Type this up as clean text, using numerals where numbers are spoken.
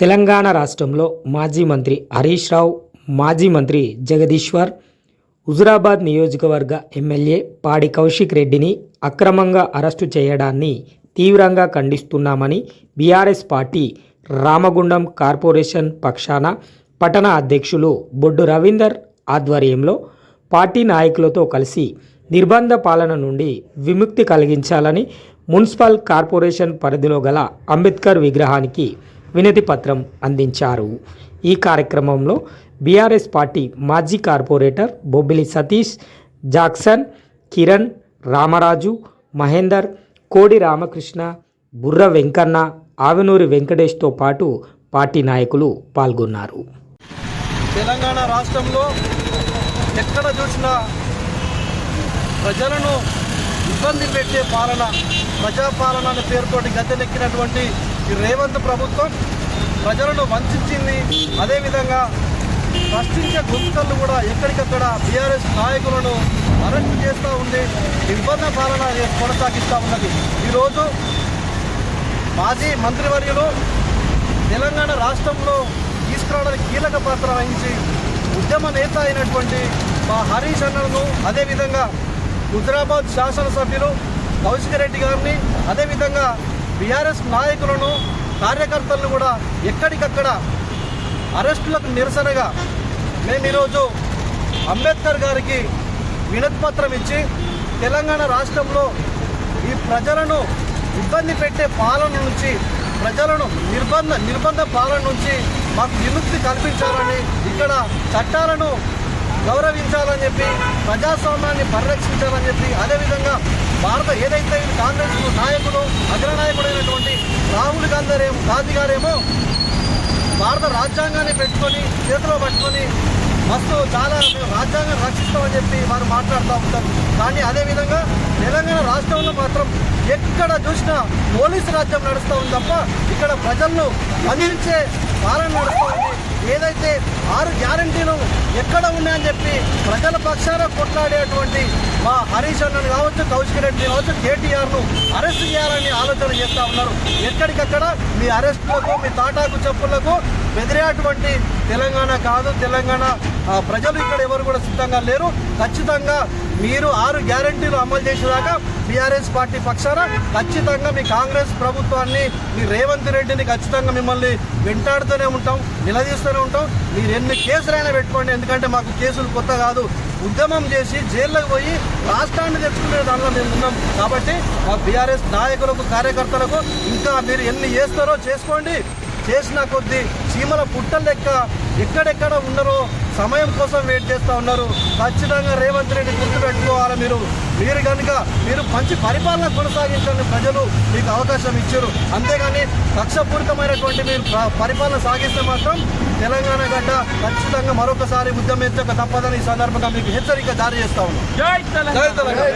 తెలంగాణ రాష్ట్రంలో మాజీ మంత్రి హరీష్ రావు, మాజీ మంత్రి జగదీశ్వర్, హుజురాబాద్ నియోజకవర్గ ఎమ్మెల్యే పాడి కౌశిక్ రెడ్డిని అక్రమంగా అరెస్టు చేయడాన్ని తీవ్రంగా ఖండిస్తున్నామని బీఆర్ఎస్ పార్టీ రామగుండం కార్పొరేషన్ పక్షాన పట్టణ అధ్యక్షులు బొడ్డు రవీందర్ ఆధ్వర్యంలో పార్టీ నాయకులతో కలిసి నిర్బంధ పాలన నుండి విముక్తి కలిగించాలని మున్సిపల్ కార్పొరేషన్ పరిధిలో గల అంబేద్కర్ విగ్రహానికి వినతి పత్రం అందించారు. ఈ కార్యక్రమంలో బీఆర్ఎస్ పార్టీ మాజీ కార్పొరేటర్ బొబ్బిలి సతీష్, జాక్సన్, కిరణ్, రామరాజు, మహేందర్, కోడి రామకృష్ణ, బుర్ర వెంకన్న, ఆవినూరి వెంకటేష్తో పాటు పార్టీ నాయకులు పాల్గొన్నారు. తెలంగాణ రాష్ట్రంలో ఎక్కడ చూసినా ప్రజలను ఇబ్బంది పెట్టే పాలన, ప్రజాపాలన అనే పేరుతోటి గద్దెనెక్కినటువంటి ఈ రేవంత్ ప్రభుత్వం ప్రజలను వంచింది. అదేవిధంగా ప్రశ్నించే గొంతుకలు కూడా ఎక్కడికక్కడ బీఆర్ఎస్ నాయకులను అరెస్టు చేస్తూ ఉండి నిర్బంధ పాలన కొనసాగిస్తూ ఉన్నది. ఈరోజు మాజీ మంత్రివర్యులు తెలంగాణ రాష్ట్రంలో తీసుకురావడానికి కీలక పాత్ర వహించి ఉద్యమ నేత అయినటువంటి మా హరీష్ అన్నను, అదేవిధంగా హుజురాబాద్ శాసనసభ్యులు కౌశిక్ రెడ్డి గారిని, అదేవిధంగా బీఆర్ఎస్ నాయకులను, కార్యకర్తలను కూడా ఎక్కడికక్కడ అరెస్టులకు నిరసనగా మేము ఈరోజు అంబేద్కర్ గారికి వినతిపత్రం ఇచ్చి తెలంగాణ రాష్ట్రంలో ఈ ప్రజలను ఇబ్బంది పెట్టే పాలన నుంచి, ప్రజలను నిర్బంధ పాలన నుంచి మాకు విముక్తి కల్పించాలని, ఇక్కడ చట్టాలను గౌరవించాలని చెప్పి, ప్రజాస్వామ్యాన్ని పరిరక్షించాలని చెప్పి, అదేవిధంగా ఏదైతే కాంగ్రెస్ నాయకులు, అగ్రనాయకుడైనటువంటి రాహుల్ గాంధీ గారేమో భారత రాజ్యాంగాన్ని పెట్టుకొని చేతిలో పట్టుకొని చాలా రాజ్యాంగం రక్షిస్తామని చెప్పి వారు మాట్లాడుతూ ఉంటారు. కానీ అదేవిధంగా తెలంగాణ రాష్ట్రంలో మాత్రం ఎక్కడ చూసినా పోలీసు రాజ్యం నడుస్తూ ఉంది తప్ప ఇక్కడ ప్రజలను బంధించే పాలన నడుస్తూ ఉంది. ఏదైతే 6 గ్యారంటీలు ఎక్కడ ఉన్నాయని చెప్పి ప్రజల పక్షాన కొట్లాడేటువంటి మా హరీష్ అన్నను కావచ్చు, కౌశిక్ రెడ్డి కావచ్చు, కేటీఆర్ను అరెస్ట్ చేయాలని ఆలోచన చేస్తూ ఉన్నారు. ఎక్కడికక్కడ మీ అరెస్టులకు, మీ తాటాకు చెప్పులకు బెదిరేటువంటి తెలంగాణ కాదు. తెలంగాణ ప్రజలు ఇక్కడ ఎవరు కూడా సిద్ధంగా లేరు. ఖచ్చితంగా మీరు 6 గ్యారంటీలు అమలు చేసేదాకా బీఆర్ఎస్ పార్టీ పక్షాన ఖచ్చితంగా మీ కాంగ్రెస్ ప్రభుత్వాన్ని, మీ రేవంత్ రెడ్డిని ఖచ్చితంగా మిమ్మల్ని వెంటాడుతూనే ఉంటాం, నిలదీస్తూనే ఉంటాం. మీరు ఎన్ని కేసులైనా పెట్టుకోండి, ఎందుకంటే మాకు కేసులు కొత్త కాదు. ఉద్యమం చేసి జైల్లోకి పోయి రాష్ట్రాన్ని తెచ్చుకునే దానిలో మేము ఉన్నాం. కాబట్టి మా బీఆర్ఎస్ నాయకులకు, కార్యకర్తలకు ఇంకా మీరు ఎన్ని చేస్తారో చేసుకోండి. చేసిన కొద్దీ చీమల పుట్టల లెక్క ఎక్కడెక్కడ ఉన్నారో సమయం కోసం వెయిట్ చేస్తూ ఉన్నారు. ఖచ్చితంగా రేవంత్ రెడ్డి గుర్తుపెట్టుకోవాలి. మీరు కనుక మంచి పరిపాలన కొనసాగించాలని ప్రజలు మీకు అవకాశం ఇచ్చారు. అంతేగాని కక్షపూరితమైనటువంటి మీరు పరిపాలన సాగిస్తే మాత్రం తెలంగాణ గడ్డ ఖచ్చితంగా మరొకసారి ఉద్యమించక తప్పదని ఈ సందర్భంగా మీకు హెచ్చరిక జారీ చేస్తా ఉన్నాం. జై తెలంగాణ.